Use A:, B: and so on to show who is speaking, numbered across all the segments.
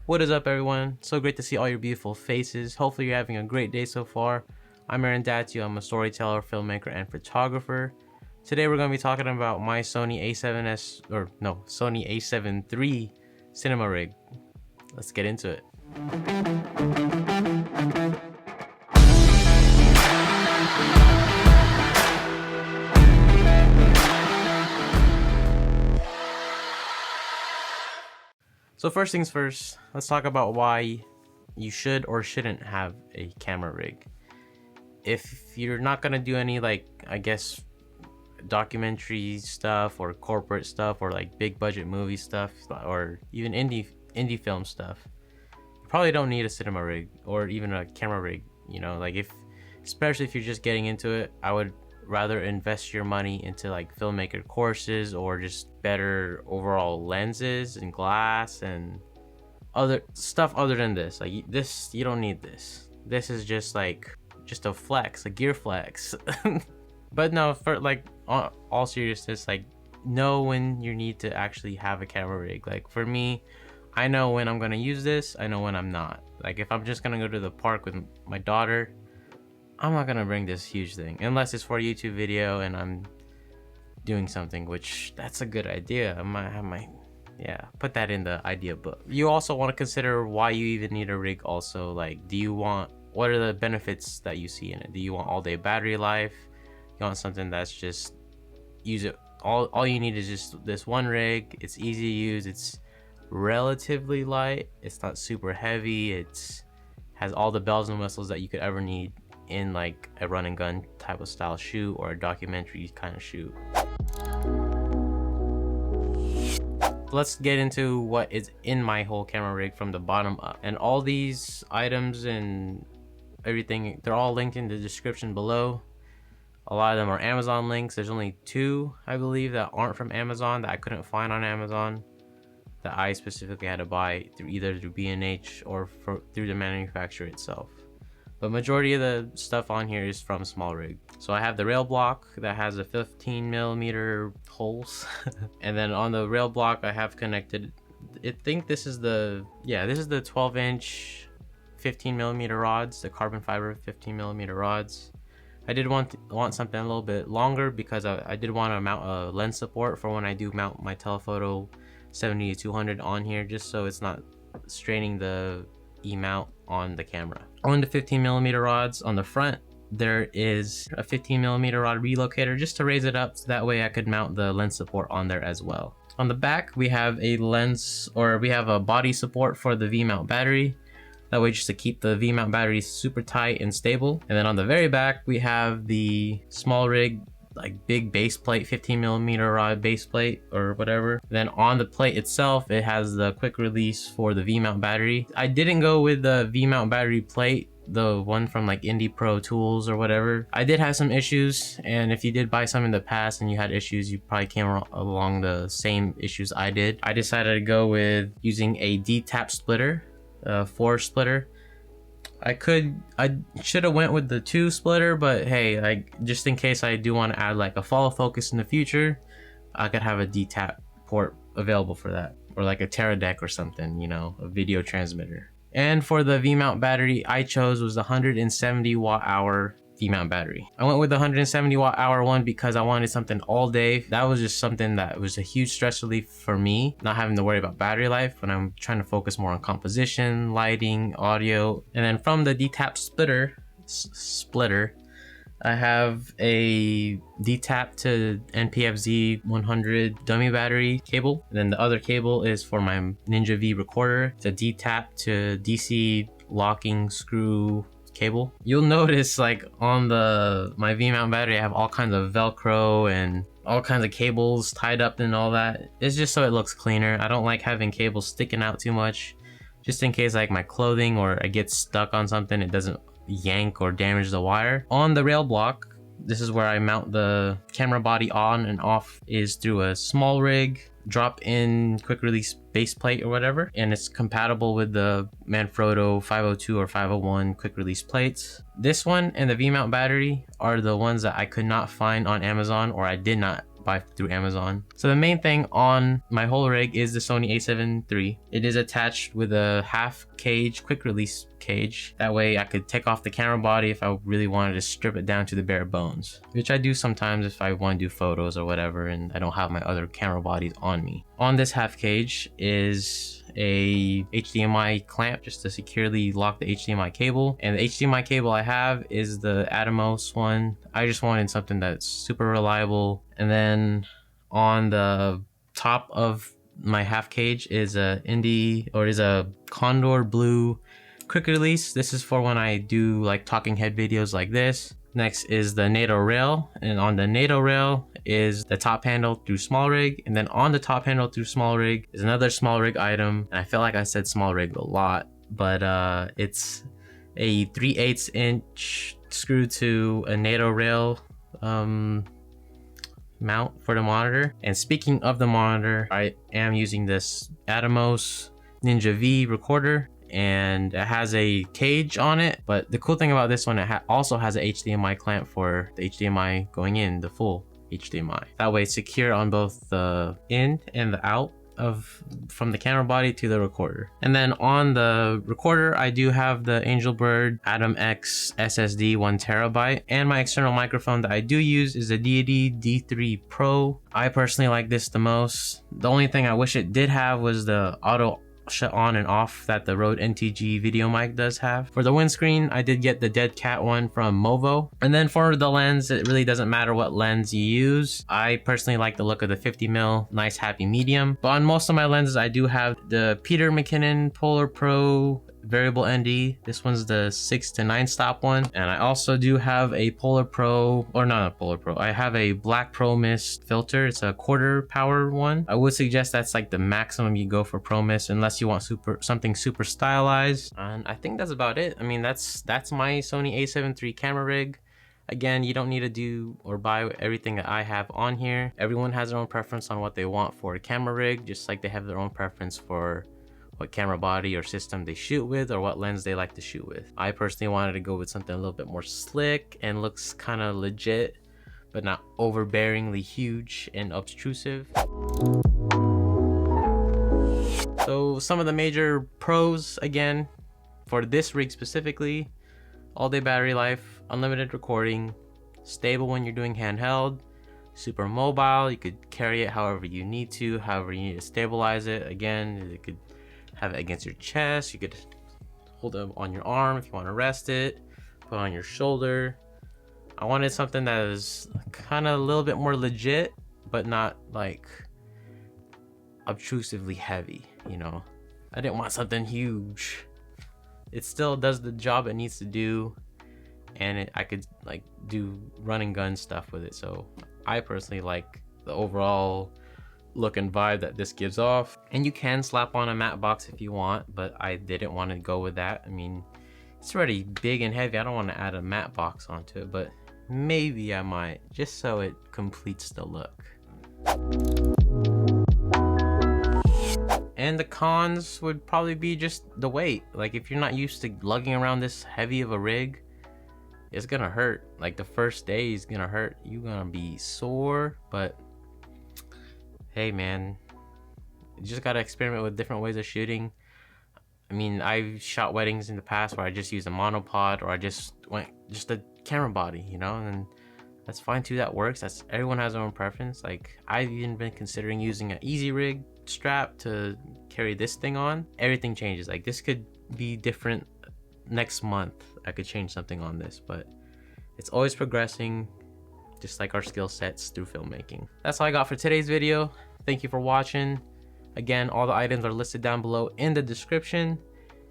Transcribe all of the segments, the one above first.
A: What is up, everyone? So great to see all your beautiful faces. Hopefully you're having a great day so far. I'm Aaron Datu. I'm a storyteller, filmmaker, and photographer. Today we're going to be talking about my Sony Sony A7III cinema rig. Let's get into it. So first things first, let's talk about why you should or shouldn't have a camera rig. If you're not gonna do any, like, I guess, documentary stuff or corporate stuff or like big budget movie stuff or even indie film stuff, you probably don't need a cinema rig or even a camera rig. You know, like especially if you're just getting into it, I would rather invest your money into like filmmaker courses or just better overall lenses and glass and other stuff other than this. Like this, you don't need this. This is just like a flex, a gear flex. But no, for like all seriousness, like know when you need to actually have a camera rig. Like for me, I know when I'm gonna use this, I know when I'm not. Like if I'm just gonna go to the park with my daughter, I'm not gonna bring this huge thing unless it's for a YouTube video and I'm doing something, which that's a good idea. I might put that in the idea book. You also want to consider why you even need a rig also. Like, what are the benefits that you see in it? Do you want all day battery life? You want something that's just use it all you need is just this one rig. It's easy to use, it's relatively light, it's not super heavy, it has all the bells and whistles that you could ever need in like a run and gun type of style shoot or a documentary kind of shoot. Let's get into what is in my whole camera rig from the bottom up. And all these items and everything, they're all linked in the description below. A lot of them are Amazon links. There's only 2, I believe, that aren't from Amazon that I couldn't find on Amazon, that I specifically had to buy through either through B&H or through the manufacturer itself. But majority of the stuff on here is from SmallRig. So I have the rail block that has a 15mm holes. And then on the rail block I have connected, I think this is the 12-inch 15mm rods, the carbon fiber 15mm rods. I did want something a little bit longer because I did want to mount a lens support for when I do mount my telephoto 70-200 on here, just so it's not straining the E-mount on the camera. On the 15mm rods on the front, there is a 15mm rod relocator just to raise it up so that way I could mount the lens support on there as well. On the back we have a body support for the V-mount battery. That way just to keep the V-mount battery super tight and stable. And then on the very back we have the SmallRig like big base plate, 15mm rod base plate or whatever. Then on the plate itself it has the quick release for the V-mount battery. I didn't go with the V-mount battery plate, the one from like Indie Pro Tools or whatever. I did have some issues, and if you did buy some in the past and you had issues, you probably came along the same issues I did. I decided to go with using a D-tap splitter, 4 splitter. I should have went with the 2 splitter, but hey, like just in case I do want to add like a follow focus in the future, I could have a D-tap port available for that, or like a Teradek or something, you know, a video transmitter. And for the V-mount battery I chose was the 170 watt-hour V-mount battery. I went with the 170 watt-hour one because I wanted something all day. That was just something that was a huge stress relief for me, not having to worry about battery life when I'm trying to focus more on composition, lighting, audio. And then from the D-tap splitter, I have a D-tap to NPFZ 100 dummy battery cable. And then the other cable is for my Ninja V recorder. It's a D-tap to DC locking screw cable. You'll notice like on my V-mount battery I have all kinds of Velcro and all kinds of cables tied up and all that. It's just so it looks cleaner. I don't like having cables sticking out too much, just in case like my clothing or I get stuck on something, it doesn't yank or damage the wire. On the rail block, this is where I mount the camera body on and off, is through a SmallRig drop-in quick release base plate or whatever, and it's compatible with the Manfrotto 502 or 501 quick release plates. This one and the V-mount battery are the ones that I could not find on Amazon, or I did not buy through Amazon. So the main thing on my whole rig is the Sony A7 III. It is attached with a half cage quick release cage. That way I could take off the camera body if I really wanted to strip it down to the bare bones, which I do sometimes if I want to do photos or whatever and I don't have my other camera bodies on me. On this half cage is a HDMI clamp just to securely lock the HDMI cable, and the HDMI cable I have is the Atomos one. I just wanted something that's super reliable. And then on the top of my half cage is a Condor blue quick release. This is for when I do like talking head videos like this. Next is the NATO rail, and on the NATO rail is the top handle through small rig, and then on the top handle through small rig is another small rig item. And I feel like I said small rig a lot, but it's a 3/8 inch screw to a NATO rail mount for the monitor. And speaking of the monitor, I am using this Atomos Ninja V recorder, and it has a cage on it. But the cool thing about this one, it also has an HDMI clamp for the HDMI going in, the full HDMI. That way it's secure on both the in and the out from the camera body to the recorder. And then on the recorder, I do have the Angelbird Atom X SSD 1TB, and my external microphone that I do use is the Deity D3 Pro. I personally like this the most. The only thing I wish it did have was the auto shut on and off that the Rode NTG video mic does have. For the windscreen, I did get the Dead Cat one from Movo. And then for the lens, it really doesn't matter what lens you use. I personally like the look of the 50mm nice happy medium. But on most of my lenses, I do have the Peter McKinnon Polar Pro variable ND. This one's the 6 to 9 stop one. And I also do have a Polar Pro, or not a Polar Pro, I have a Black Pro Mist filter. It's a quarter power one. I would suggest that's like the maximum you go for Pro Mist unless you want something super stylized. And I think that's about it. I mean, that's my Sony A7 III camera rig. Again, you don't need to do or buy everything that I have on here. Everyone has their own preference on what they want for a camera rig, just like they have their own preference for what camera body or system they shoot with or what lens they like to shoot with. I personally wanted to go with something a little bit more slick and looks kind of legit, but not overbearingly huge and obtrusive. So some of the major pros, again, for this rig specifically: all-day battery life, unlimited recording, stable when you're doing handheld, super mobile. You could carry it however you need to, however you need to stabilize it. Again, you could have it against your chest, you could hold it on your arm if you want to rest it, put it on your shoulder. I wanted something that is kind of a little bit more legit, but not like obtrusively heavy, you know. I didn't want something huge. It still does the job it needs to do, and I could like do run and gun stuff with it. So I personally like the overall look and vibe that this gives off. And you can slap on a matte box if you want, but I didn't want to go with that. I mean, it's already big and heavy. I don't want to add a matte box onto it, but maybe I might, just so it completes the look. And the cons would probably be just the weight. Like, if you're not used to lugging around this heavy of a rig, it's gonna hurt. Like, the first day is gonna hurt. You're gonna be sore, but hey man, you just gotta experiment with different ways of shooting. I mean, I've shot weddings in the past where I just used a monopod, or I just went just a camera body, you know, and that's fine too. That works. That's, everyone has their own preference. Like, I've even been considering using an easy rig strap to carry this thing on. Everything changes. Like, this could be different next month. I could change something on this, but it's always progressing, just like our skill sets through filmmaking. That's all I got for today's video. Thank you for watching. Again, all the items are listed down below in the description.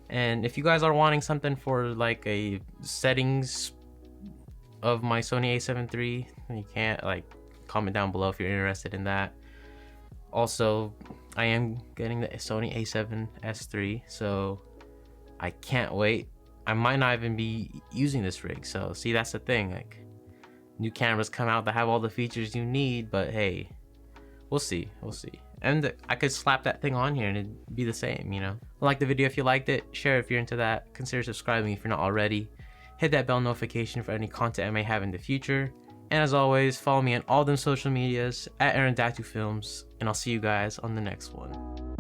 A: And if you guys are wanting something for like a settings of my Sony A7 III, you can't, like, comment down below if you're interested in that. Also, I am getting the Sony A7S III, so I can't wait. I might not even be using this rig, so see, that's the thing. Like, new cameras come out that have all the features you need, but hey, we'll see. And I could slap that thing on here and it'd be the same, you know. Like the video if you liked it, share if you're into that, consider subscribing if you're not already, hit that bell notification for any content I may have in the future, And as always, follow me on all them social medias at Aaron Datu Films, and I'll see you guys on the next one.